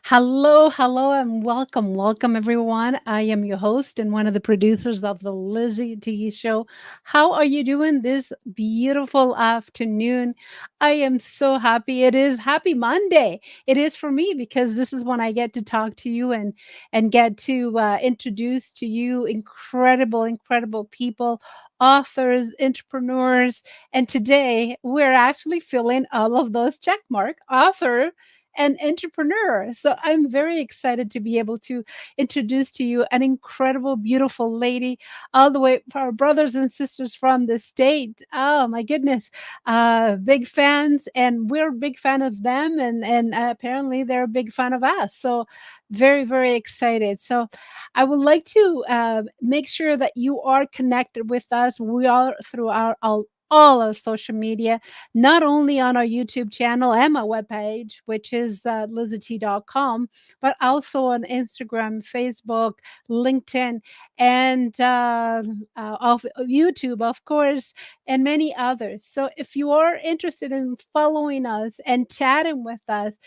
Hello, hello, and welcome. Welcome, everyone. I am your host and one of the producers of the LizyT show. How are you doing this beautiful afternoon? I am so happy. It is happy Monday. It is for me because this is when I get to talk to you and get to introduce to you incredible people, authors, entrepreneurs. And today we're actually filling all of those check mark author an entrepreneur. So I'm very excited to be able to introduce to you an incredible, beautiful lady, all the way for our brothers and sisters from the state. Oh my goodness, big fans, and we're a big fan of them, and apparently they're a big fan of us. So very excited. So I would like to make sure that you are connected with us. We are through all our social media, not only on our YouTube channel and my webpage, which is LizyT.com, but also on Instagram, Facebook, LinkedIn, and of YouTube, of course, and many others. So if you are interested in following us and chatting with us,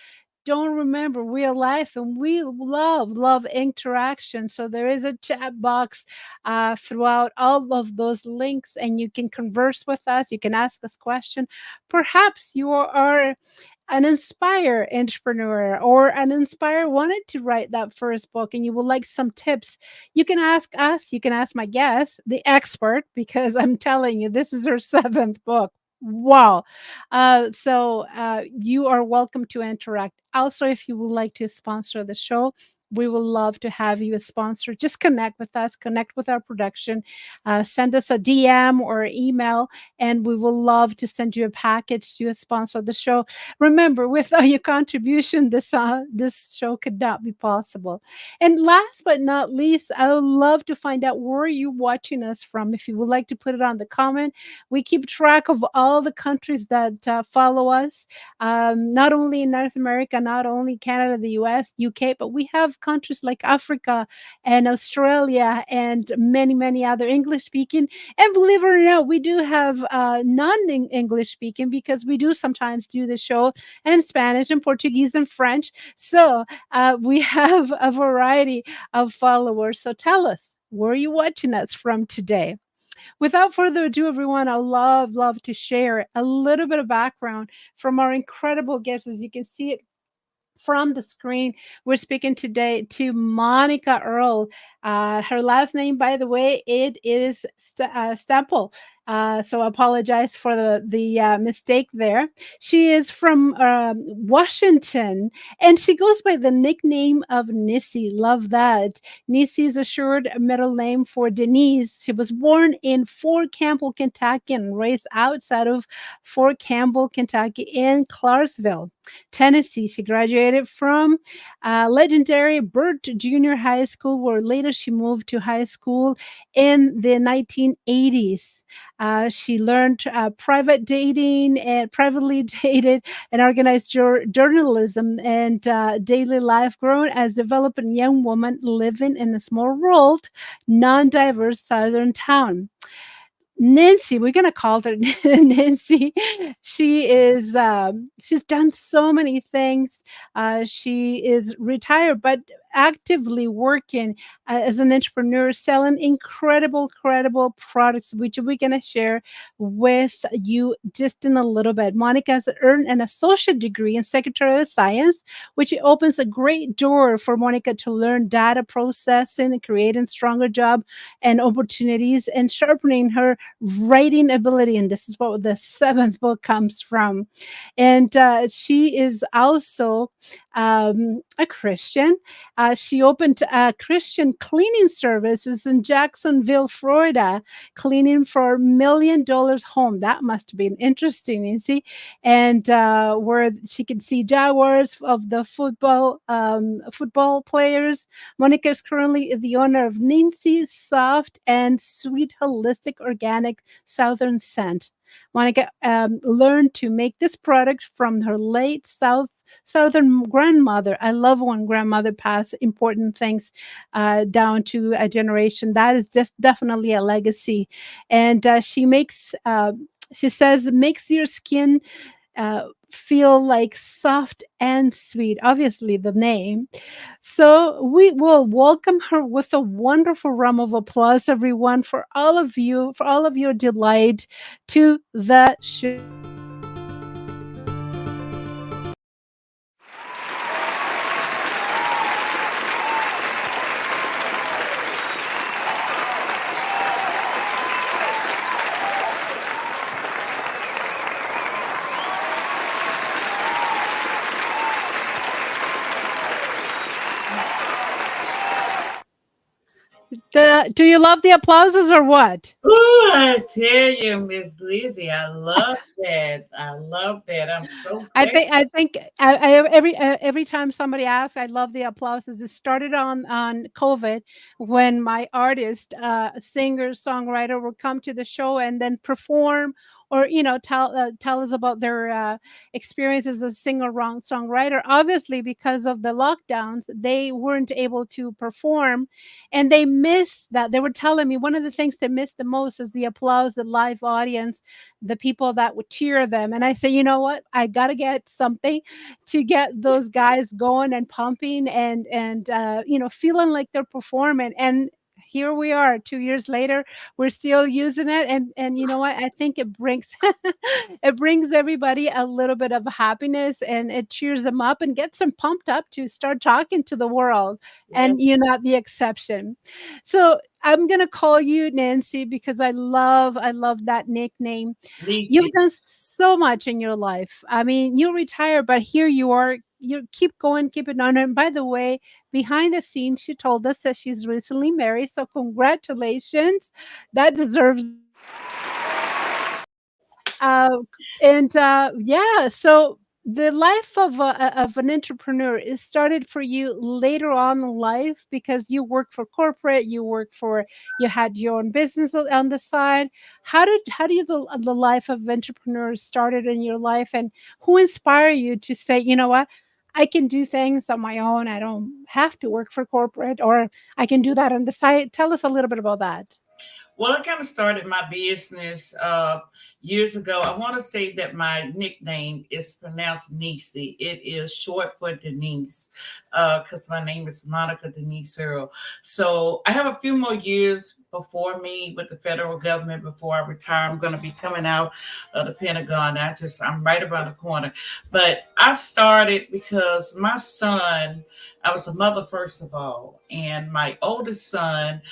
don't remember real life, and we love interaction. So there is a chat box throughout all of those links, and you can converse with us, you can ask us question. Perhaps you are an inspired entrepreneur or an inspired wanted to write that first book and you would like some tips. You can ask us, you can ask my guest, the expert, because I'm telling you, this is her seventh book. Wow. So you are welcome to interact. Also, if you would like to sponsor the show, we will love to have you a sponsor. Just connect with us, connect with our production, send us a DM or email, and we will love to send you a package to sponsor the show. Remember, without your contribution, this show could not be possible. And last but not least, I would love to find out where you watching us from. If you would like to put it on the comment, we keep track of all the countries that follow us, not only in North America, not only Canada, the US, UK, but we have countries like Africa and Australia and many other English speaking. And believe it or not, we do have non-English speaking because we do sometimes do the show in Spanish and Portuguese and French. So we have a variety of followers. So tell us, where are you watching us from today? Without further ado, everyone, I love to share a little bit of background from our incredible guests. As you can see it from the screen, we're speaking today to Monica Earl. Her last name, by the way, it is Stemple. So I apologize for the mistake there. She is from Washington, and she goes by the nickname of Neecy. Love that. Neecy is a short middle name for Denise. She was born in Fort Campbell, Kentucky, and raised outside of Fort Campbell, Kentucky, in Clarksville, Tennessee. She graduated from legendary Burt Junior High School, where later she moved to high school in the 1980s. She learned private dating and privately dated and organized journalism and daily life, growing as developing young woman living in a small rural, non-diverse southern town. Neecy, we're gonna call her Neecy. She's done so many things. She is retired, but actively working as an entrepreneur, selling incredible products, which we're gonna share with you just in a little bit. Monica has earned an associate degree in Secretary of Science, which opens a great door for Monica to learn data processing and creating stronger job and opportunities and sharpening her writing ability. And this is what the seventh book comes from. And she is also a Christian. She opened Christian cleaning services in Jacksonville, Florida, cleaning for $1 million home. That must have been interesting, you see. And where she could see Jaguars of the football players. Monica is currently the owner of Neecy's Soft and Sweet Holistic Organic Southern Scent. Monica learned to make this product from her late Southern grandmother. I love when grandmother pass important things down to a generation. That is just definitely a legacy. And she says, makes your skin feel like soft and sweet, obviously the name. So we will welcome her with a wonderful round of applause, everyone, for all of you, for all of your delight to the show. Do you love the applauses or what? Ooh, I tell you, Miss Lizzie, I love that. I love that. I'm so glad. Every time somebody asks, I love the applauses. It started on COVID when my artist, singer, songwriter would come to the show and then perform or tell us about their experiences as a singer wrong songwriter. Obviously, because of the lockdowns, they weren't able to perform, and they missed that. They were telling me one of the things they missed the most is the applause, the live audience, the people that would cheer them. And I say, you know what? I got to get something to get those guys going and pumping and feeling like they're performing. And here we are 2 years later, we're still using it, and you know what, I think it brings it brings everybody a little bit of happiness, and it cheers them up and gets them pumped up to start talking to the world, Yeah, and you're not the exception. So I'm gonna call you Nancy because I love that nickname. Neecy. You've done so much in your life. I mean, you retired, but here you are. You keep going, keep it on. And by the way, behind the scenes, she told us that she's recently married. So congratulations. That deserves uh, and yeah, so the life of an entrepreneur is started for you later on in life because you work for corporate, you had your own business on the side. How do you the life of entrepreneurs started in your life, and who inspire you to say, you know what, I can do things on my own. I don't have to work for corporate, or I can do that on the side. Tell us a little bit about that. Well, I kind of started my business years ago. I want to say that my nickname is pronounced Neecy. It is short for Denise because my name is Monica Denise Earl. So I have a few more years before me with the federal government before I retire. I'm going to be coming out of the Pentagon. I'm right around the corner. But I started because my son, I was a mother first of all, and my oldest son,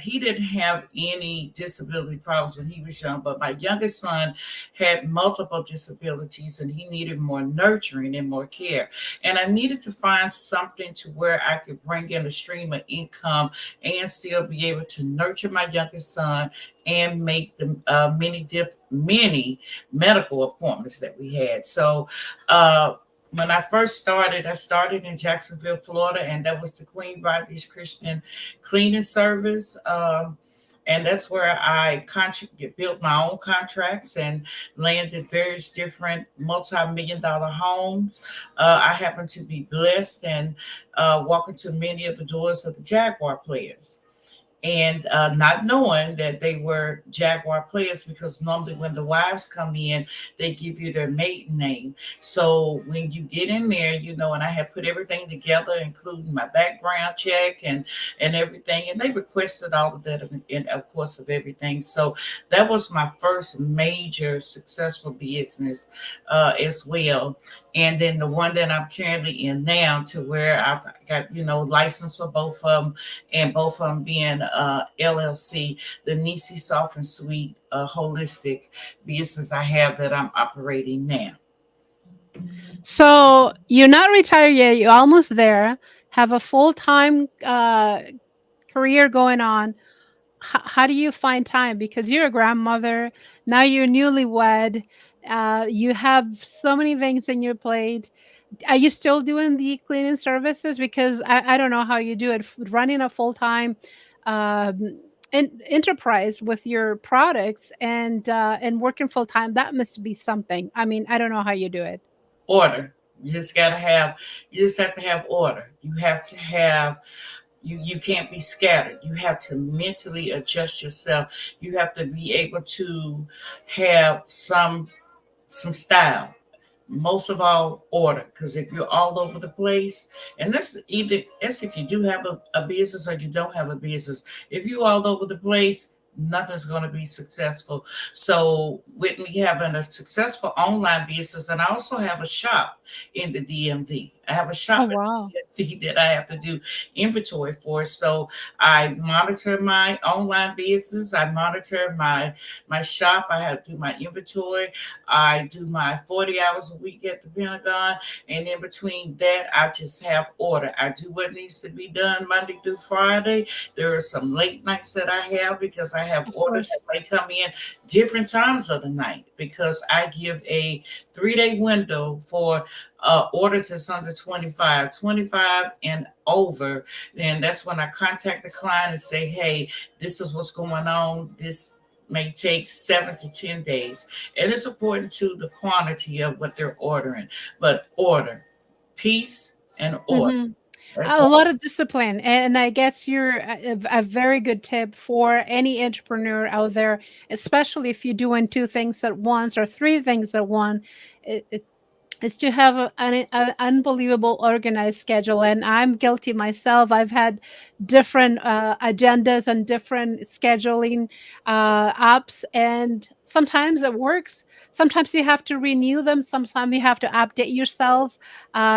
he didn't have any disability problems when he was young, but my youngest son had multiple disabilities and he needed more nurturing and more care. And I needed to find something to where I could bring in a stream of income and still be able to nurture my youngest son and make the many medical appointments that we had. So when I started in Jacksonville, Florida, and that was the Queen Baptist Christian Cleaning Service. And that's where built my own contracts and landed various different multi-million dollar homes. I happen to be blessed and walk into many of the doors of the Jaguar players, and not knowing that they were Jaguar players, because normally when the wives come in, they give you their maiden name. So when you get in there, and I had put everything together, including my background check and everything, and they requested all of that, and of course of everything. So that was my first major successful business as well. And then the one that I'm currently in now, to where I've got license for both of them, and both of them being LLC, the Neecy Soft and Sweet holistic business I have that I'm operating now. So you're not retired yet. You're almost there. Have a full time career going on. How do you find time? Because you're a grandmother now. You're newlywed. You have so many things in your plate. Are you still doing the cleaning services? Because I don't know how you do it. Running a full time um, enterprise with your products and working full time. That must be something. I mean, I don't know how you do it. Order. You just have to have order. You can't be scattered. You have to mentally adjust yourself. You have to be able to have some style. most of all, order. Because if you're all over the place, and that's if you do have a business or you don't have a business. If you're all over the place, nothing's going to be successful. So with me having a successful online business, and I also have a shop in the DMV. I have a Oh, shop in wow. the DMV that I have to do inventory for. So I monitor my online business. I monitor my shop. I have to do my inventory. I do my 40 hours a week at the Pentagon. And in between that, I just have order. I do what needs to be done Monday through Friday. There are some late nights that I have because I have Of orders that course. may come in different times of the night because I give a 3 day window for orders that's under 25 and over. Then that's when I contact the client and say, hey, this is what's going on. This may take 7 to 10 days. And it's important to the quantity of what they're ordering. But order, peace, and order. Mhm. That's A all. lot of discipline, and I guess you're a very good tip for any entrepreneur out there, especially if you're doing 2 things at once or 3 things at once. It is to have an unbelievable organized schedule, and I'm guilty myself. I've had different agendas and different scheduling apps, and sometimes it works. Sometimes you have to renew them. Sometimes you have to update yourself.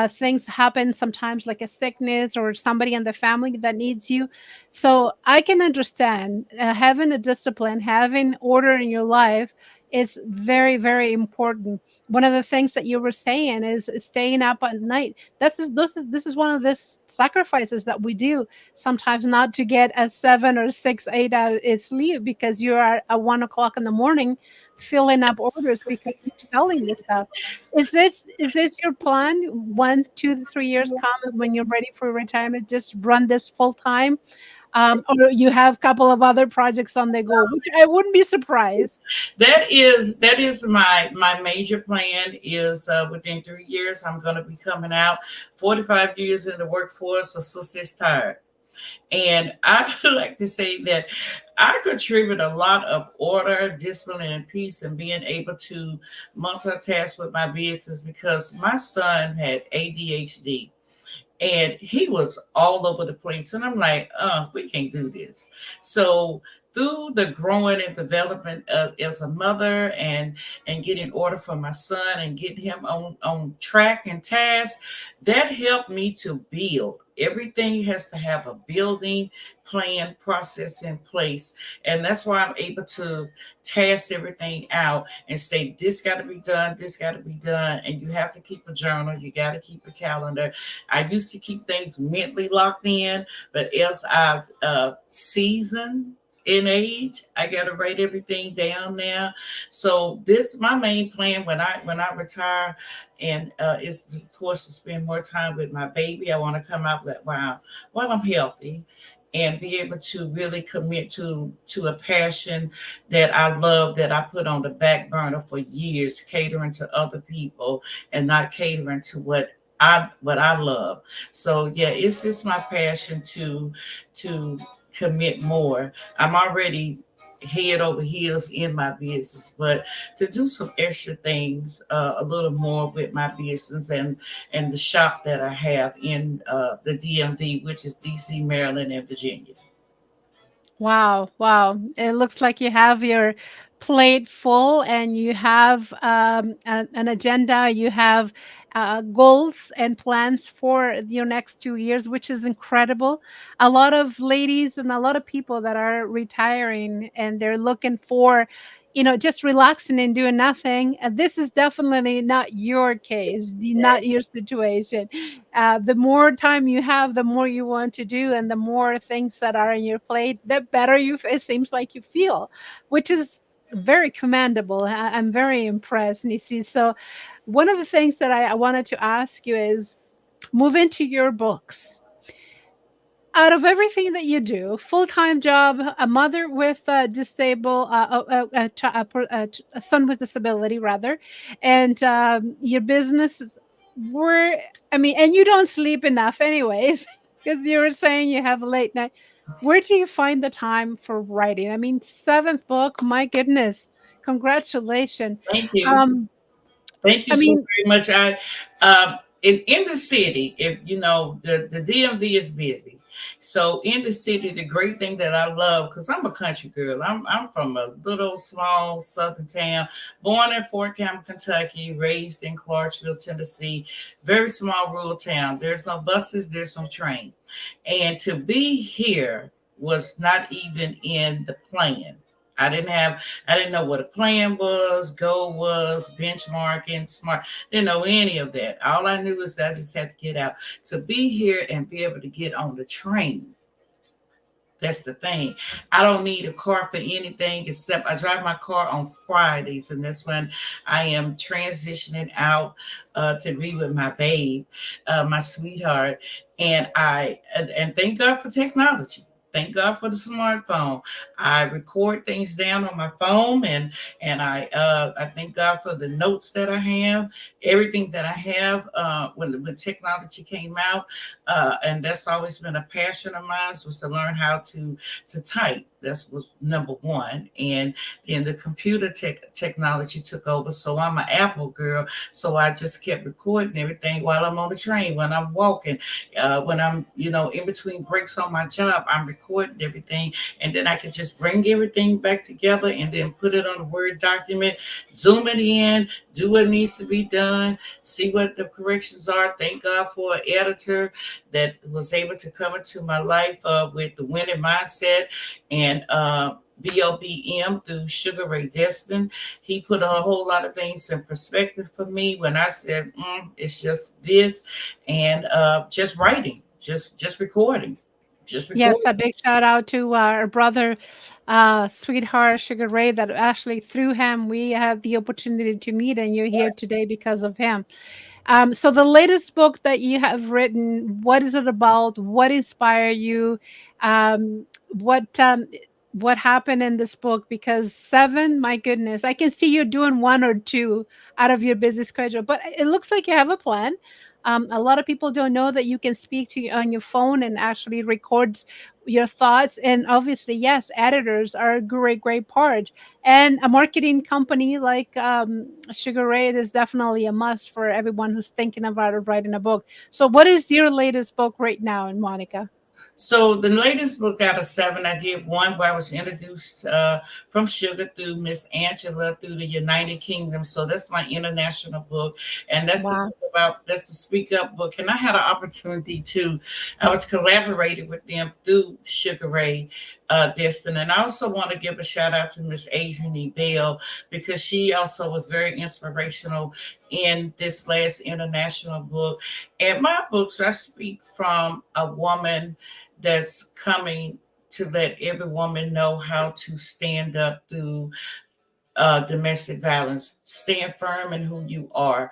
Things happen sometimes, like a sickness or somebody in the family that needs you. So I can understand having a discipline, having order in your life is very, very important. One of the things that you were saying is staying up at night. This is one of the sacrifices that we do sometimes, not to get a 7 or 6, 8 hour sleep because you are at 1 o'clock in the morning filling up orders because you're selling this stuff. Is this your plan? 1, 2, 3 years come when you're ready for retirement, just run this full time, or you have a couple of other projects on the go, which I wouldn't be surprised. That is my major plan is within 3 years I'm going to be coming out 45 years in the workforce. A sister's tired. And I like to say that I contribute a lot of order, discipline, and peace, and being able to multitask with my business because my son had ADHD and he was all over the place. And I'm like, we can't do this. So through the growing and development of as a mother and getting order for my son and getting him on track and task, that helped me to build. Everything has to have a building plan process in place. And that's why I'm able to task everything out and say, this got to be done, this got to be done. And you have to keep a journal, you got to keep a calendar. I used to keep things mentally locked in, but as I've seasoned in age, I got to write everything down now. So this my main plan when I retire, and is of course to spend more time with my baby. I want to come out with while I'm healthy. And be able to really commit to a passion that I love, that I put on the back burner for years, catering to other people and not catering to what I love. So yeah, it's just my passion to commit more. I'm already head over heels in my business, but to do some extra things, a little more with my business and the shop that I have in the DMV, which is DC, Maryland, and Virginia. Wow, wow. It looks like you have your plate full and you have an agenda, you have goals and plans for your next 2 years, which is incredible. A lot of ladies and a lot of people that are retiring and they're looking for, just relaxing and doing nothing. This is definitely not your case, not your situation. The more time you have, the more you want to do, and the more things that are in your plate, the better it seems like you feel, which is very commendable. I'm very impressed, Nisi. So, one of the things that I wanted to ask you is move into your books. Out of everything that you do, full-time job, a mother with a son with disability, rather, and your business is where, I mean, and you don't sleep enough, anyways, because you were saying you have a late night. Where do you find the time for writing? I mean, seventh book, my goodness, congratulations. Thank you. Um, Thank you I so mean, very much. In the city, if you know the DMV is busy. So in the city, the great thing that I love, because I'm a country girl. I'm from a little small southern town, born in Fort Campbell, Kentucky, raised in Clarksville, Tennessee, very small rural town. There's no buses, there's no train. And to be here was not even in the plan. I didn't have I didn't know what a plan was, goal was, benchmarking, smart. Didn't know any of that. All I knew is that I just had to get out. To be here and be able to get on the train, that's the thing. I don't need a car for anything except I drive my car on Fridays, and that's when I am transitioning out to be with my babe, my sweetheart. And thank God for technology. Thank God for the smartphone. I record things down on my phone, and I thank God for the notes that I have, everything that I have when technology came out, and that's always been a passion of mine was to learn how to type. That was number one, and then the computer technology took over. So I'm an Apple girl, so I just kept recording everything while I'm on the train, when I'm walking, when I'm in between breaks on my job. I'm recording everything, and then I could just bring everything back together and then put it on a Word document, zoom it in, do what needs to be done, see what the corrections are. Thank God for an editor that was able to come into my life with the winning mindset and BOBM through Sugar Ray Destin. He put a whole lot of things in perspective for me when I said, it's just this, and just writing, just recording, just yes, recording. a big shout out to our brother, sweetheart Sugar Ray. That actually through him we have the opportunity to meet, and you're here today because of him. So the latest book that you have written, what is it about? What inspired you? Um, what happened in this book? Because seven, my goodness, I can see you doing one or two out of your busy schedule, but it looks like you have a plan. A lot of people don't know that you can speak to on your phone and actually records your thoughts. And obviously, yes, editors are a great part. And a marketing company like Sugar Ray is definitely a must for everyone who's thinking about writing a book. So, what is your latest book right now, in Monica? So the latest book out of seven, I did one where I was introduced from Sugar through Miss Angela through the United Kingdom. So that's my international book, and that's the Wow. book about that's the Speak Up book. And I had an opportunity to, I was collaborating with them through Sugar Ray Destin, and I also want to give a shout out to Miss Adrienne E. Bell because she also was very inspirational in this last international book. And my books, I speak from a woman that's coming to let every woman know how to stand up through domestic violence. Stand firm in who you are.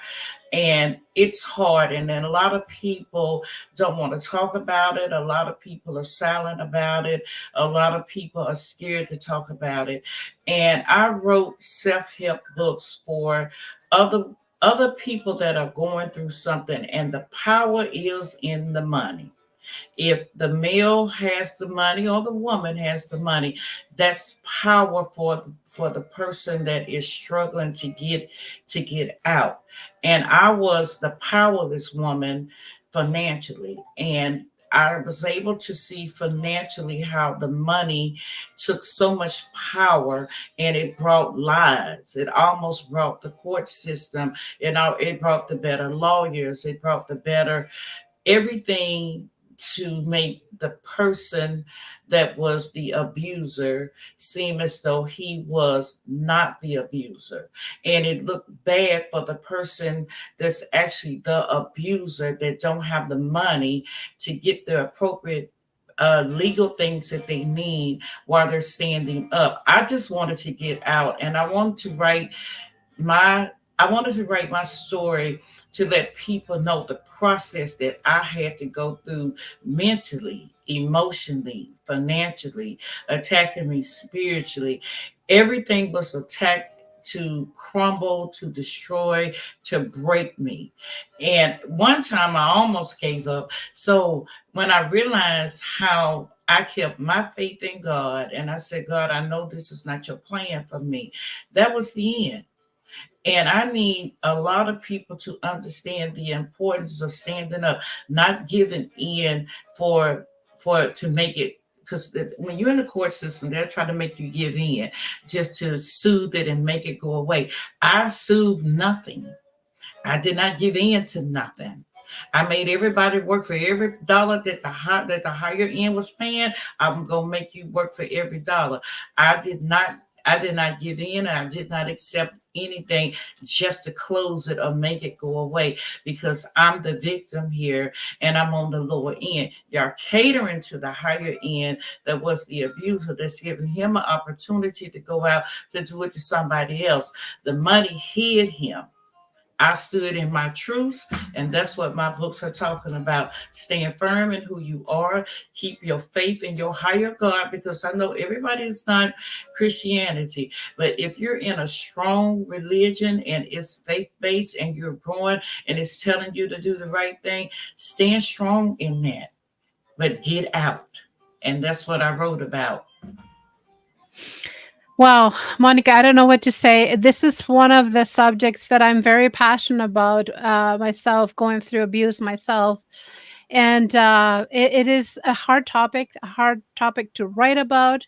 And it's hard. And then a lot of people don't want to talk about it. A lot of people are silent about it. A lot of people are scared to talk about it. And I wrote self-help books for other other people that are going through something, and the power is in the money. If the male has the money or the woman has the money, that's power for the person that is struggling to get out. And I was the powerless woman financially, and I was able to see financially how the money took so much power, and it brought lies. It almost brought the court system. It brought the better lawyers. It brought the better everything to make the person that was the abuser seem as though he was not the abuser. And it looked bad for the person that's actually the abuser that don't have the money to get the appropriate legal things that they need while they're standing up. I just wanted to get out, and my I wanted to write my story to let people know the process that I had to go through mentally, emotionally, financially, attacking me spiritually. Everything was attacked to crumble, to destroy, to break me. And one time I almost gave up. So when I realized how I kept my faith in God and I said, God, I know this is not your plan for me, that was the end. And I need a lot of people to understand the importance of standing up, not giving in for to make it, because when you're in the court system, they're trying to make you give in just to soothe it and make it go away. I soothe nothing. I did not give in to nothing. I made everybody work for every dollar that the higher end was paying. I'm gonna make you work for every dollar. I did not. I did not give in. And I did not accept anything just to close it or make it go away, because I'm the victim here and I'm on the lower end. Y'all catering to the higher end that was the abuser, that's giving him an opportunity to go out to do it to somebody else. The money hid him. I stood in my truths, and that's what my books are talking about. Staying firm in who you are, keep your faith in your higher God, because I know everybody is not Christianity, but if you're in a strong religion and it's faith based and you're growing and it's telling you to do the right thing, stand strong in that, but get out. And that's what I wrote about. Wow, Monica, I don't know what to say. This is one of the subjects that I'm very passionate about myself, going through abuse myself. And it is a hard topic to write about,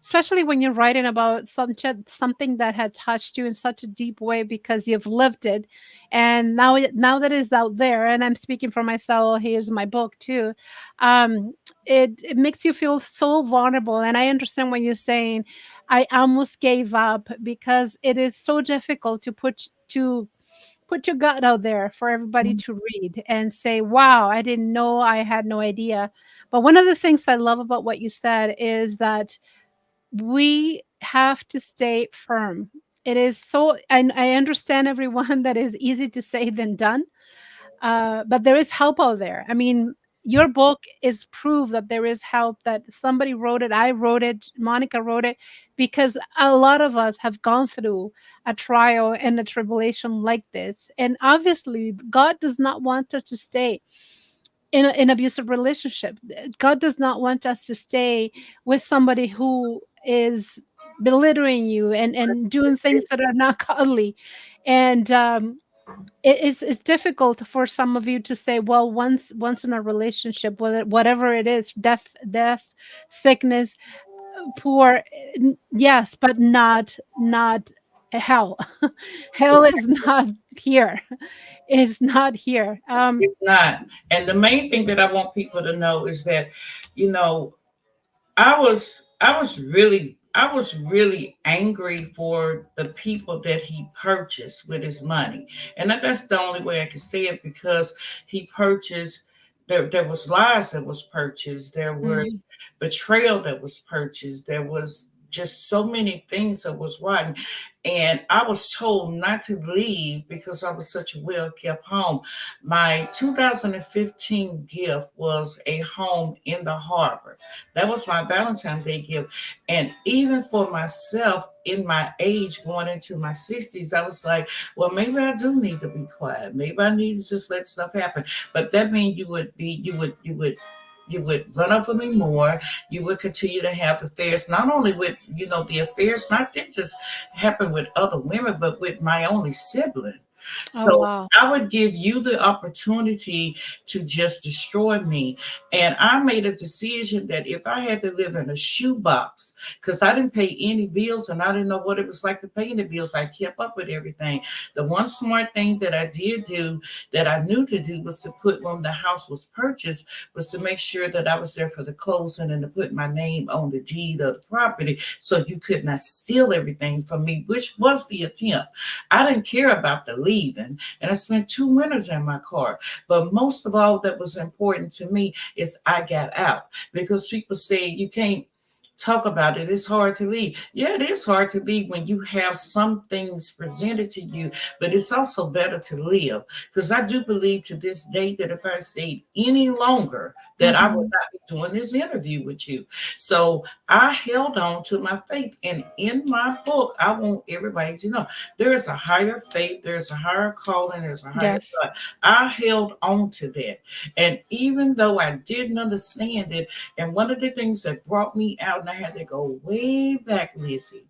especially when you're writing about something that had touched you in such a deep way because you've lived it. And now that it's out there, and I'm speaking for myself, here's my book too. um it makes you feel so vulnerable, and I understand what you're saying. I almost gave up because it is so difficult to put your gut out there for everybody to read and say, wow, I didn't know, I had no idea. But one of the things I love about what you said is that we have to stay firm. It is so, and I understand everyone that is easy to say than done, but there is help out there. I mean, your book is proof that there is help, that somebody wrote it, I wrote it, Monica wrote it, because a lot of us have gone through a trial and a tribulation like this. And obviously, God does not want us to stay in an abusive relationship. God does not want us to stay with somebody who is belittling you and doing things that are not godly. And it's difficult for some of you to say, well, once in a relationship, whatever it is, death, sickness, poor, yes, but not hell. Hell is not here. Is not here. It's not. And the main thing that I want people to know is that, you know, I was really angry for the people that he purchased with his money. And that's the only way I can say it, because he purchased, there was lies that was purchased, there was Mhm. betrayal that was purchased, there was just so many things that was rotten. And I was told not to leave because I was such a well kept home. My 2015 gift was a home in the harbor. That was my Valentine's Day gift. And even for myself, in my age going into my 60s, I was like, well, maybe I do need to be quiet. Maybe I need to just let stuff happen. But that means you would run over me more. You would continue to have affairs, not only with, the affairs, not that just happen with other women, but with my only sibling. Oh, So wow. I would give you the opportunity to just destroy me. And I made a decision that if I had to live in a shoebox, because I didn't pay any bills and I didn't know what it was like to pay any bills, I kept up with everything. The one smart thing that I did do, that I knew to do, was to put, when the house was purchased, was to make sure that I was there for the closing and to put my name on the deed of the property so you could not steal everything from me, which was the attempt. I didn't care about the leaving, and I spent 2 winters in my car. But most of all, that was important to me is I got out, because people say you can't talk about it. It's hard to leave. Yeah, it is hard to leave when you have some things presented to you, but it's also better to live. Because I do believe to this day that if I stayed any longer, that I would Mhm. not be doing this interview with you. So I held on to my faith. And in my book, I want everybody to know there is a higher faith, there's a higher calling, there's a higher Yes. God. I held on to that. And even though I didn't understand it, and one of the things that brought me out, and I had to go way back, Lizzie,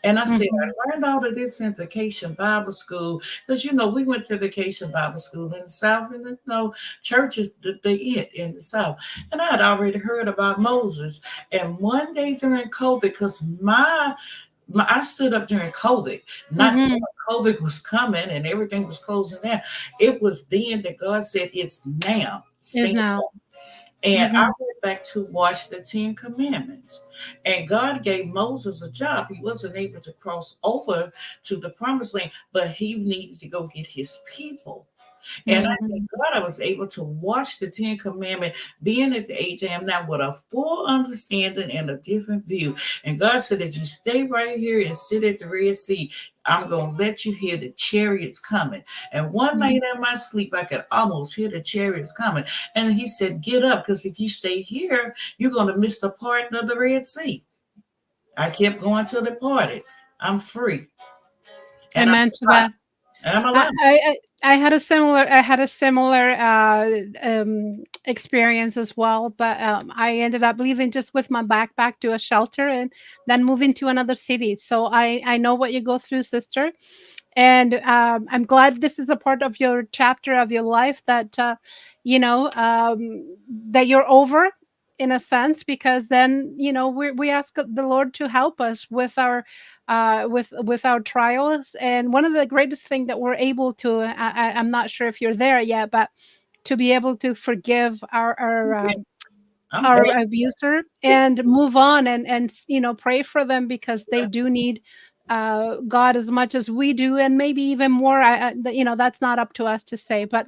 And I said, Mhm. I learned all of this in Vacation Bible School because, we went to Vacation Bible School in the South, and, churches, the it in the South. And I had already heard about Moses. And one day during COVID, because I stood up during COVID, not Mhm. knowing COVID was coming and everything was closing down. It was then that God said, "It's now. Is Stand." now. And I Mhm. went back to watch the Ten Commandments. And God gave Moses a job. He wasn't able to cross over to the promised land, but he needed to go get his people. And I thank Mhm. God I was able to watch the Ten Commandments, being at the age I am now with a full understanding and a different view. And God said, if you stay right here and sit at the Red Sea, I'm going to let you hear the chariots coming. And one night Mhm. in my sleep, I could almost hear the chariots coming. And he said, get up, because if you stay here, you're going to miss the part of the Red Sea. I kept going till it parted. I'm free. And I'm Amen to alive. that. And I'm I alive. I I had a similar experience as well, but I ended up leaving just with my backpack to a shelter and then moving to another city. So I know what you go through, sister, and I'm glad this is a part of your chapter of your life that you know that you're over in a sense, because then we ask the Lord to help us with our with our trials. And one of the greatest thing that we're able to, I'm not sure if you're there yet, but to be able to forgive I'm our past abuser and move on and pray for them, because they do need God as much as we do, and maybe even more. That's not up to us to say, but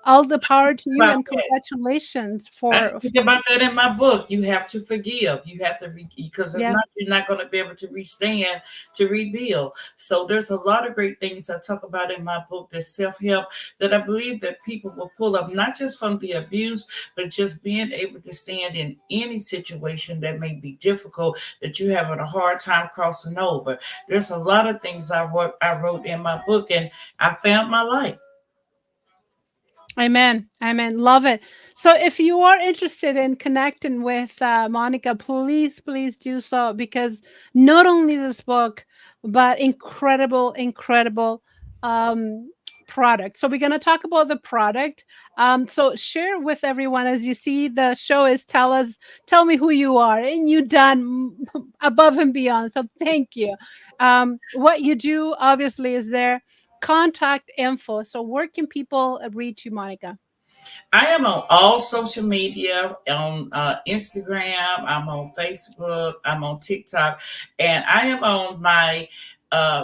all the power to you about and that. congratulations I for speak about that in my book. You have to forgive. You have to, because if yes. not, you're not going to be able to restand to rebuild. So there's a lot of great things I talk about in my book, that self-help, that I believe that people will pull up, not just from the abuse, but just being able to stand in any situation that may be difficult, that you're having a hard time crossing over. There's a lot of things I wrote in my book, and I found my life. Amen. Amen. Love it. So if you are interested in connecting with Monica, please do so, because not only this book, but incredible um, product. So we're going to talk about the product. So share with everyone, as you see, the show is tell me who you are, and you done above and beyond. So thank you. What you do obviously is there contact info. So where can people reach you, Monica? I am on all social media, on Instagram, I'm on Facebook, I'm on TikTok, and I am on my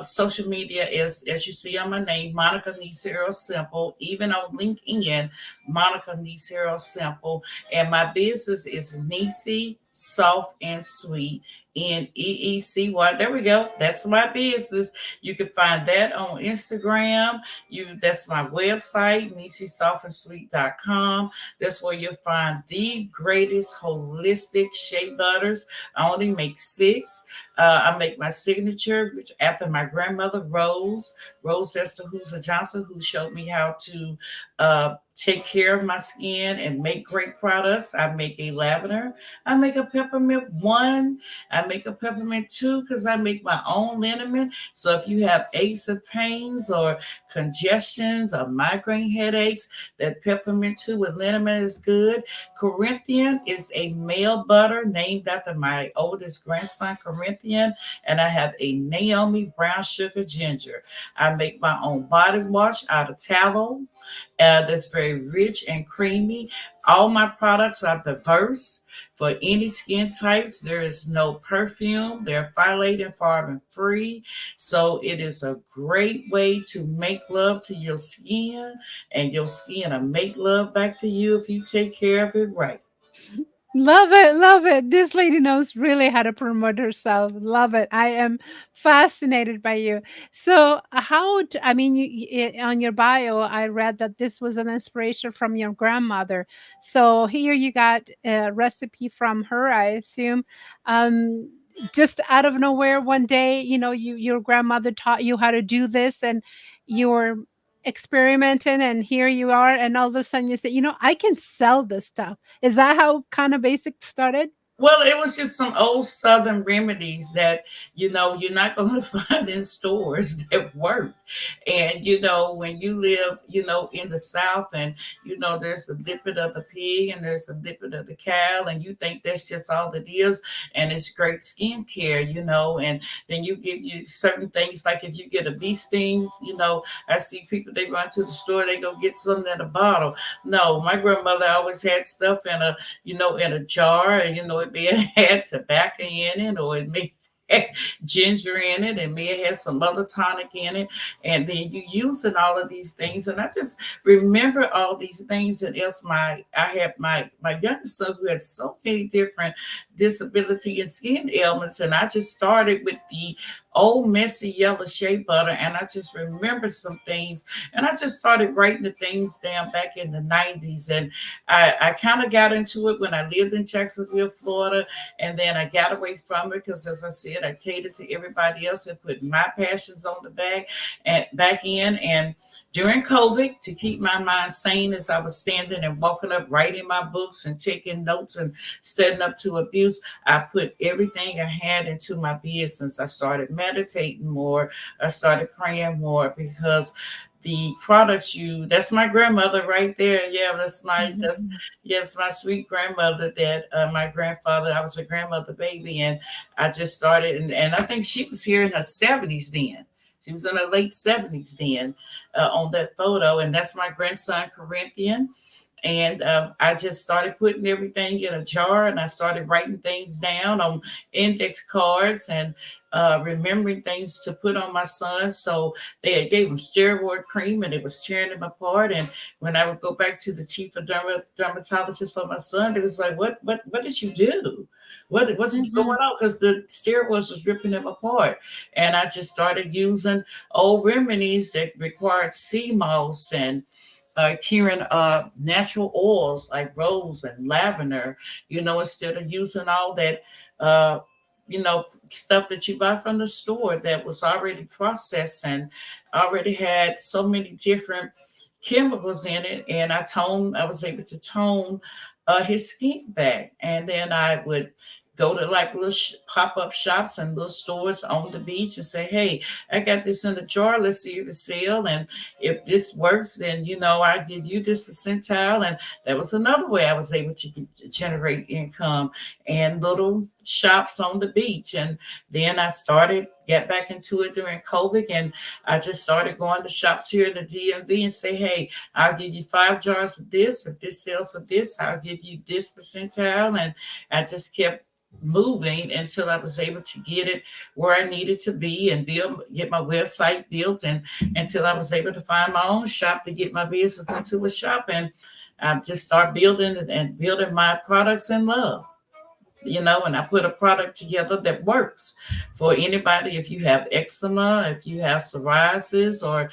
social media is, as you see on my name, Monica Neecy Earl Simple. Even on LinkedIn, Monica Neecy Earl Simple. And my business is Neecy Soft and Sweet. Neecy. There we go. That's my business. You can find that on Instagram. That's my website, NeecySoftandSweet.com. That's where you'll find the greatest holistic shea butters. I only make 6. I make my signature, which after my grandmother Rose Esther Hooser Johnson, who showed me how to take care of my skin and make great products. I make a lavender. I make a peppermint 1. I make a peppermint 2, because I make my own liniment. So if you have aches or pains or congestions or migraine headaches, that peppermint 2 with liniment is good. Corinthian is a male butter named after my oldest grandson, Corinthian, and I have a Naomi brown sugar ginger. I make my own body wash out of tallow. That's very rich and creamy. All my products are diverse for any skin types. There is no perfume. They're phthalate and paraben free. So it is a great way to make love to your skin, and your skin will make love back to you if you take care of it right. Love it, love it. This lady knows really how to promote herself. Love it. I am fascinated by you. So, I mean, on your bio, I read that this was an inspiration from your grandmother. So here you got a recipe from her, I assume. Um, just out of nowhere, one day, your grandmother taught you how to do this, and you were experimenting, and here you are, and all of a sudden you say, I can sell this stuff. Is that how kind of basic started? Well, it was just some old Southern remedies that, you're not going to find in stores that work. And, when you live, in the South and, there's the lippet of the pig and there's the lippet of the cow, and you think that's just all it is. And it's great skincare, and then you give you certain things like if you get a bee sting, I see people, they run to the store, they go get something in a bottle. No, my grandmother always had stuff in a jar, and it may have had tobacco in it, or it may have ginger in it, and may have some other tonic in it, and then you using all of these things. And I just remember all these things. And else I have my youngest son who had so many different disability and skin ailments, and I just started with the old messy yellow shea butter, and I just remember some things, and I just started writing the things down back in the 90s. And I kind of got into it when I lived in Jacksonville, Florida, and then I got away from it because, as I said, I catered to everybody else and put my passions on the back end. And during COVID, to keep my mind sane as I was standing and walking up, writing my books and taking notes and setting up to abuse, I put everything I had into my business. I started meditating more. I started praying more because the products that's my grandmother right there. Yeah, Mhm. yes, my sweet grandmother that my grandfather, I was a grandmother baby, and I just started, and I think she was here in her 70s then. She was in her late 70s then on that photo, and that's my grandson, Corinthian. And I just started putting everything in a jar, and I started writing things down on index cards and remembering things to put on my son. So they had gave him steroid cream, and it was tearing him apart. And when I would go back to the chief of dermatologist for my son, it was like, what did you do? What's going Mhm. on? Because the steroids was ripping him apart. And I just started using old remedies that required sea moss and curing natural oils like rose and lavender, instead of using all that, stuff that you buy from the store that was already processed and already had so many different chemicals in it. And I was able to tone his skin back. And then I would go to like little pop-up shops and little stores on the beach and say, hey, I got this in a jar. Let's see if it's sale. And if this works, then I give you this percentile. And that was another way I was able to generate income and little shops on the beach. And then I started get back into it during COVID, and I just started going to shops here in the DMV and say, hey, I'll give you 5 jars of this. If this sells for this, I'll give you this percentile. And I just kept moving until I was able to get it where I needed to be and get my website built, and until I was able to find my own shop to get my business into a shop. And I just start building and building my products in love. And I put a product together that works for anybody. If you have eczema, if you have psoriasis, or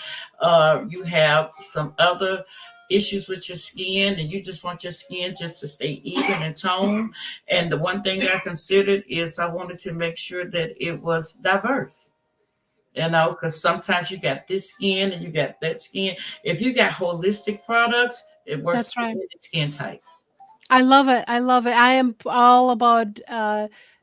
you have some other issues with your skin and you just want your skin just to stay even and toned. And the one thing I considered is I wanted to make sure that it was diverse. Because sometimes you got this skin and you got that skin. If you got holistic products, it works That's for right. any skin type. I love it. I love it. I am all about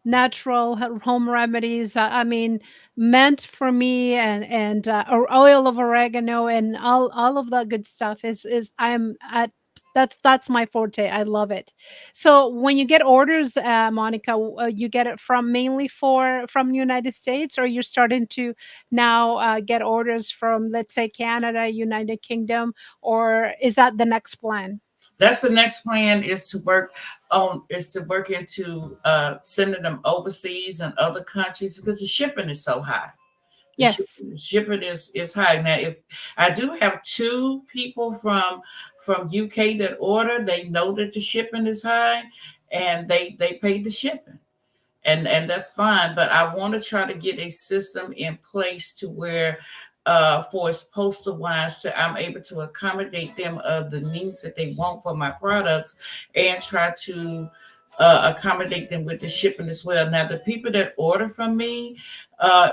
natural home remedies. I mean, mint for me, and or oil of oregano, and all of that good stuff is I am at. That's my forte. I love it. So when you get orders, Monica, you get it from mainly from the United States, or you're starting to now get orders from, let's say, Canada, United Kingdom, or is that the next plan? That's the next plan is to work into sending them overseas and other countries because the shipping is so high. The Yes. shipping is high. Now, if I do have two people from UK that order, they know that the shipping is high, and they pay the shipping, and that's fine. But I want to try to get a system in place to where for as postal wise, so I'm able to accommodate them of the needs that they want for my products, and try to accommodate them with the shipping as well. Now, the people that order from me,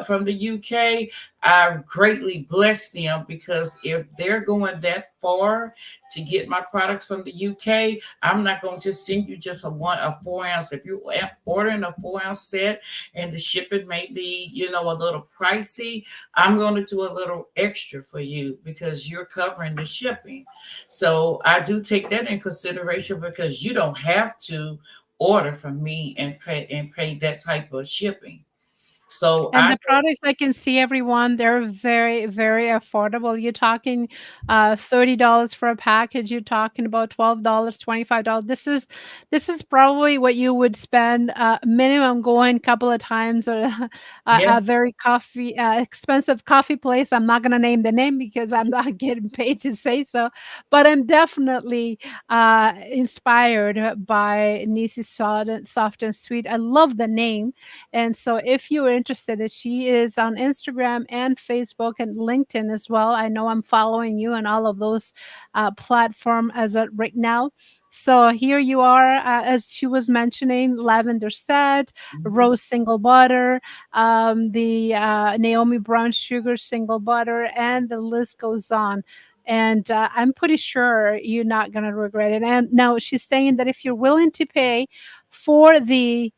from the UK, I greatly bless them because if they're going that far to get my products from the UK, I'm not going to send you just a 4 ounce. If you're ordering a 4 ounce set and the shipping may be, a little pricey, I'm going to do a little extra for you because you're covering the shipping. So I do take that in consideration because you don't have to order from me and pay that type of shipping. So And I the products I can see everyone, they're very, very affordable. You're talking $30 for a package. You're talking about $12, $25. This is probably what you would spend minimum going a couple of times or yeah. a very expensive coffee place. I'm not gonna name the name because I'm not getting paid to say so, but I'm definitely inspired by Neecy Soft and Sweet. I love the name, and so if you are interested, she is on Instagram and Facebook and LinkedIn as well. I know I'm following you on all of those platform as of right now. So here you are, as she was mentioning, lavender set, Mhm. rose single butter, the Naomi brown sugar single butter, and the list goes on. And I'm pretty sure you're not going to regret it. And now she's saying that if you're willing to pay for the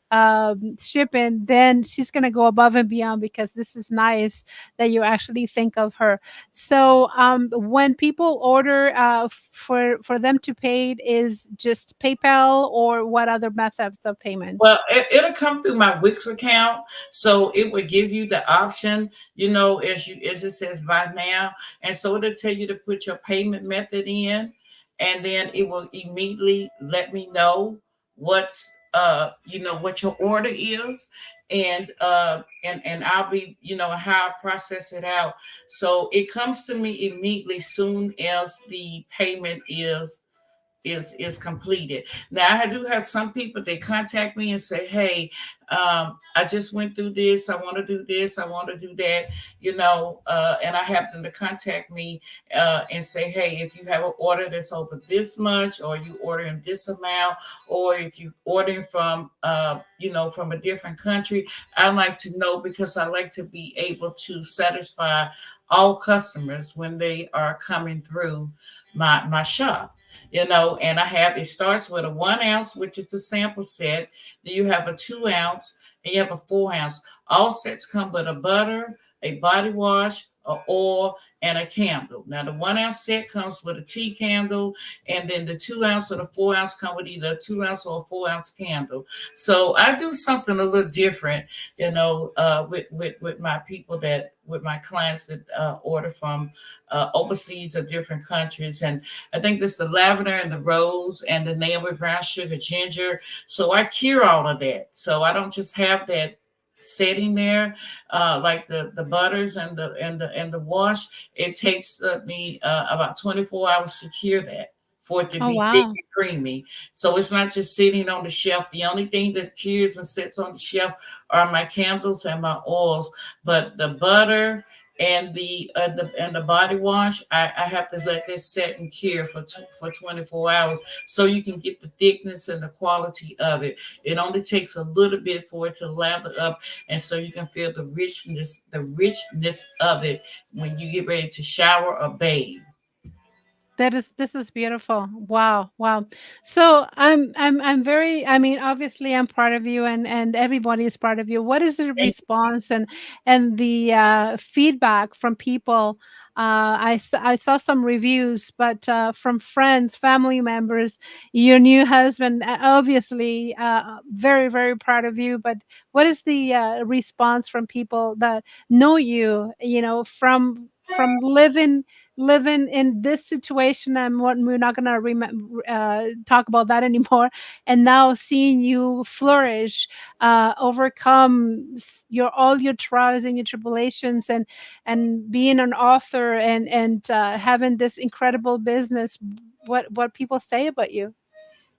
shipping, then she's going to go above and beyond because this is nice that you actually think of her. So when people order for them to pay, it is just PayPal or what other methods of payment? Well, it'll come through my Wix account, so it will give you the option, as it says by now, and so it'll tell you to put your payment method in, and then it will immediately let me know what's what your order is, and I'll be how I process it out. So it comes to me immediately soon as the payment is completed. Now I do have some people that contact me and say, "Hey, I just went through this. I want to do this. I want to do that." And I have them to contact me and say, "Hey, if you have an order that's over this much, or you ordering this amount, or if you ordering from a different country, I like to know because I like to be able to satisfy all customers when they are coming through my shop." And I have it starts with a 1 ounce, which is the sample set. Then you have a 2 ounce, and you have a 4 ounce. All sets come with a butter, a body wash, a oil, and a candle. Now the 1 ounce set comes with a tea candle, and then the 2 ounce or the 4 ounce come with either a 2 ounce or a 4 ounce candle. So I do something a little different, with my people that with my clients that order from overseas or different countries. And I think this the lavender and the rose and the Naomi brown sugar ginger. So I cure all of that. So I don't just have that sitting there like the butters and the wash. It takes me about 24 hours to cure that for it to Oh, be thick wow. and creamy. So it's not just sitting on the shelf. The only thing that cures and sits on the shelf are my candles and my oils. But the butter and the body wash, I have to let this set and cure for 24 hours so you can get the thickness and the quality of it. It only takes a little bit for it to lather up, and so you can feel the richness of it when you get ready to shower or bathe. This is beautiful. Wow, wow. So I'm very, I mean, obviously I'm part of you and everybody is part of you. What is the Thank response and the feedback from people? I saw some reviews, but from friends, family members, your new husband, obviously very, very proud of you. But what is the response from people that know you, from living in this situation, and what we're not going to talk about that anymore, and now seeing you flourish, overcome your all your trials and your tribulations, and being an author and having this incredible business. What people say about you?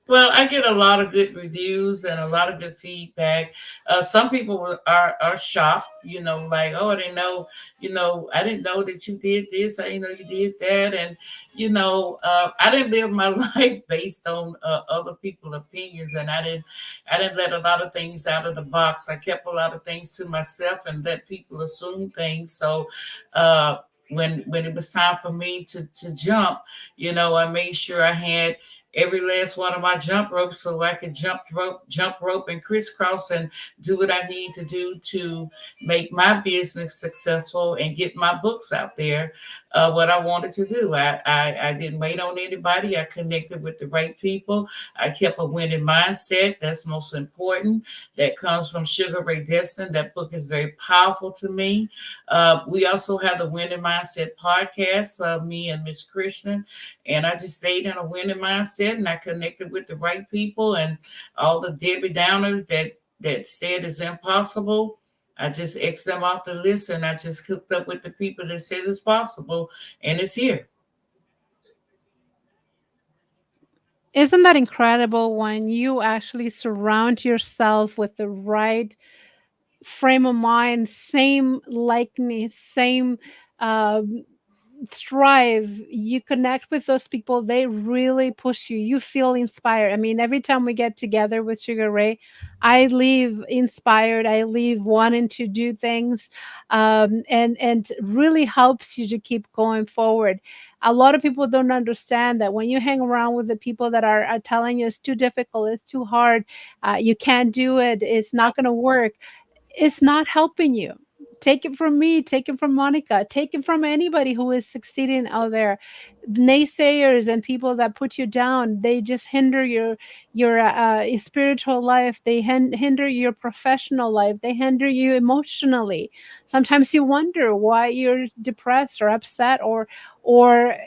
Well, I get a lot of good reviews and a lot of good feedback. Some people are shocked, like, oh, I didn't know, I didn't know that you did this. I didn't know you did that, and I didn't live my life based on other people's opinions, and I didn't let a lot of things out of the box. I kept a lot of things to myself and let people assume things. So, uh, when it was time for me to jump, I made sure I had every last one of my jump ropes so I could jump rope and crisscross and do what I need to do to make my business successful and get my books out there. What I wanted to do. I didn't wait on anybody. I connected with the right people. I kept a winning mindset. That's most important. That comes from Sugar Ray Destin. That book is very powerful to me. We also have the Winning Mindset podcast, me and Miss Christian, and I just stayed in a winning mindset and I connected with the right people and all the Debbie Downers that said it's impossible. I just X them off the list and I just hooked up with the people that said it's possible and it's here. Isn't that incredible when you actually surround yourself with the right frame of mind, same likeness, same um, thrive, you connect with those people, they really push you, you feel inspired. I mean, every time we get together with Sugar Ray, I leave inspired, I leave wanting to do things, and really helps you to keep going forward. A lot of people don't understand that when you hang around with the people that are telling you it's too difficult, it's too hard, you can't do it, it's not going to work, it's not helping you. Take it from me, take it from Monica, take it from anybody who is succeeding out there. Naysayers and people that put you down, they just hinder your spiritual life. They hinder your professional life. They hinder you emotionally. Sometimes you wonder why you're depressed or upset, or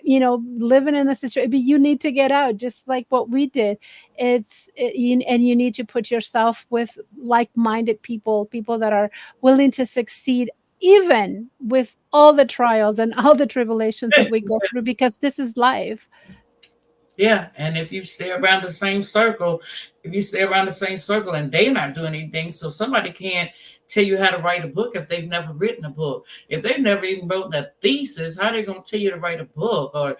living in a situation. But you need to get out, just like what we did. And you need to put yourself with like-minded people, people that are willing to succeed even with all the trials and all the tribulations that we go through, because this is life. Yeah, and if you stay around the same circle, if you stay around the same circle and they're not doing anything, so somebody can't tell you how to write a book if they've never written a book. If they've never even written a thesis, how they gonna tell you to write a book? Or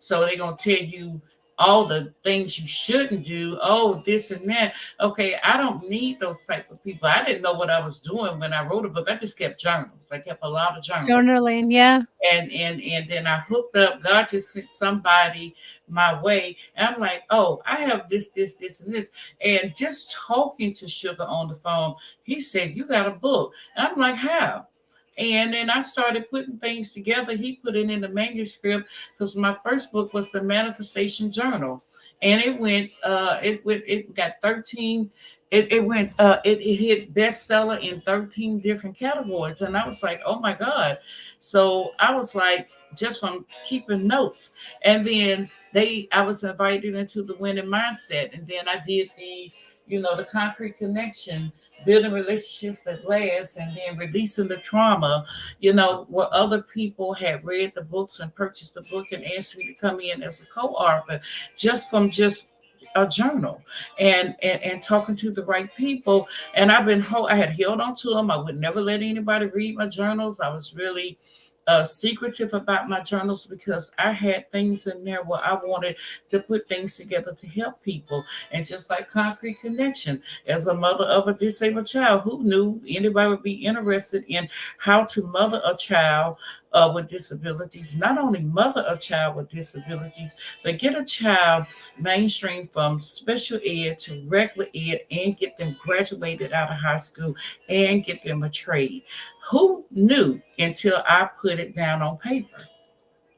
so they're gonna tell you all the things you shouldn't do. Oh, this and that. Okay, I don't need those type of people. I didn't know what I was doing when I wrote a book. I just kept journals. I kept a lot of journals Journaling, yeah. and then I hooked up. God just sent somebody my way, and I'm like, oh, I have this, and this, and just talking to Sugar on the phone, he said, "You got a book," and I'm like, "How?" And then I started putting things together. He put it in the manuscript because my first book was the Manifestation Journal, and it got 13. It hit bestseller in 13 different categories, and I was like, oh my god. So I was like, just from keeping notes, and then I was invited into the winning mindset, and then I did the concrete connection, building relationships that last, and then releasing the trauma, where other people had read the books and purchased the book and asked me to come in as a co-author just from just a journal and talking to the right people. And I had held on to them. I would never let anybody read my journals. I was really secretive about my journals because I had things in there where I wanted to put things together to help people. And just like Concrete Connection, as a mother of a disabled child, who knew anybody would be interested in how to mother a child with disabilities? Not only mother a child with disabilities, but get a child mainstream from special ed to regular ed and get them graduated out of high school and get them a trade. Who knew until I put it down on paper?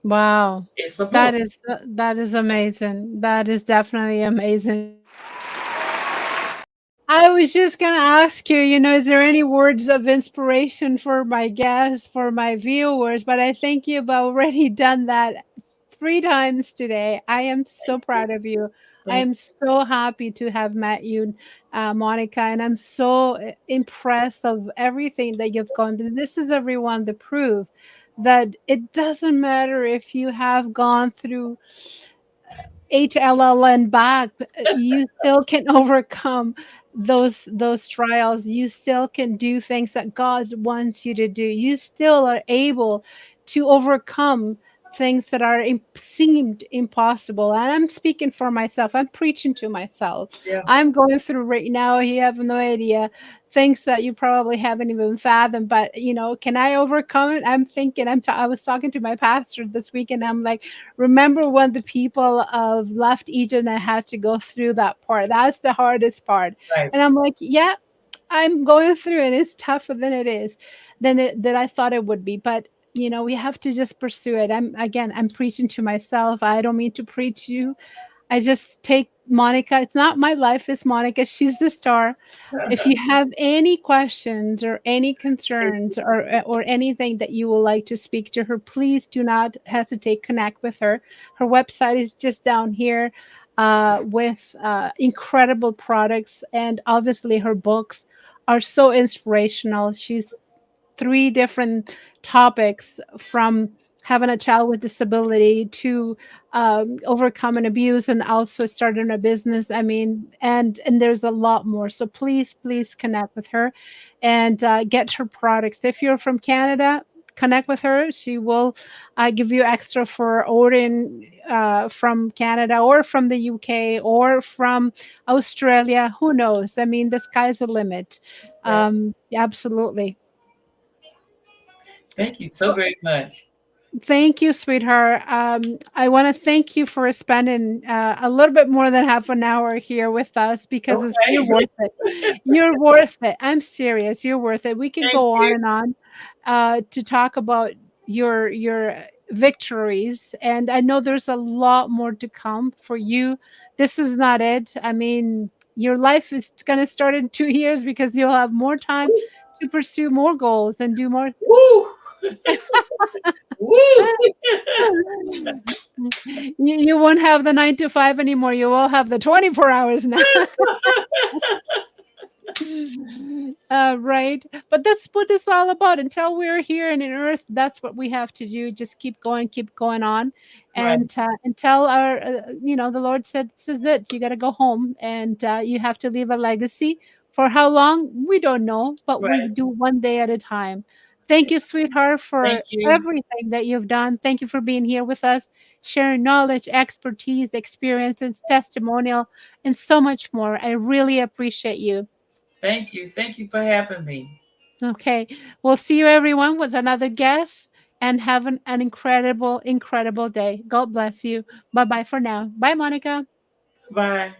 Wow. It's a That book. is that is amazing. That is definitely amazing. I was just gonna ask you, is there any words of inspiration for my guests, for my viewers? But I think you've already done that 3 times today. I am so proud of you. I Thank am so happy to have met you, Monica, and I'm so impressed of everything that you've gone through. This is everyone the proof that it doesn't matter if you have gone through HLL and back, you still can overcome those trials. You still can do things that God wants you to do. You still are able to overcome things that are seemed impossible. And I'm speaking for myself. I'm preaching to myself. Yeah. I'm going through right now. You have no idea things that you probably haven't even fathomed. But can I overcome it? I'm thinking. I was talking to my pastor this week, and I'm like, remember when the people of left Egypt and had to go through that part? That's the hardest part. Right. And I'm like, yeah, I'm going through it. It's tougher than it is than I thought it would be. But we have to just pursue it. I'm preaching to myself. I don't mean to preach you. I just take Monica. It's not my life, it's Monica. She's the star. If you have any questions or any concerns or anything that you would like to speak to her, please do not hesitate. Connect with her. Her website is just down here, with incredible products, and obviously her books are so inspirational. She's three different topics, from having a child with disability to overcoming abuse and also starting a business. I mean, and there's a lot more. So please connect with her and get her products. If you're from Canada, connect with her. She will give you extra for ordering from Canada or from the UK or from Australia. Who knows? I mean, the sky's the limit. Yeah. Absolutely. Thank you so very much. Thank you, sweetheart. I want to thank you for spending a little bit more than half an hour here with us, because you're Okay. worth it. You're worth it. I'm serious. You're worth it. We can Thank go on you. and on to talk about your victories, and I know there's a lot more to come for you. This is not it. I mean, your life is going to start in 2 years, because you'll have more time to pursue more goals and do more. Woo! Woo! You won't have the 9 to 5 anymore. You will have the 24 hours now. Right. But that's what it's all about. Until we're here and in earth, that's what we have to do. Just keep going on. Right. And until the Lord said, this is it. You got to go home, and you have to leave a legacy. For how long? We don't know, but we Right. do one day at a time. Thank you, sweetheart, Thank for you. everything that you've done. Thank you for being here with us, sharing knowledge, expertise, experiences, testimonial, and so much more. I really appreciate you. Thank you. Thank you for having me. Okay. We'll see you, everyone, with another guest, and have an incredible, incredible day. God bless you. Bye bye for now. Bye, Monica. Bye.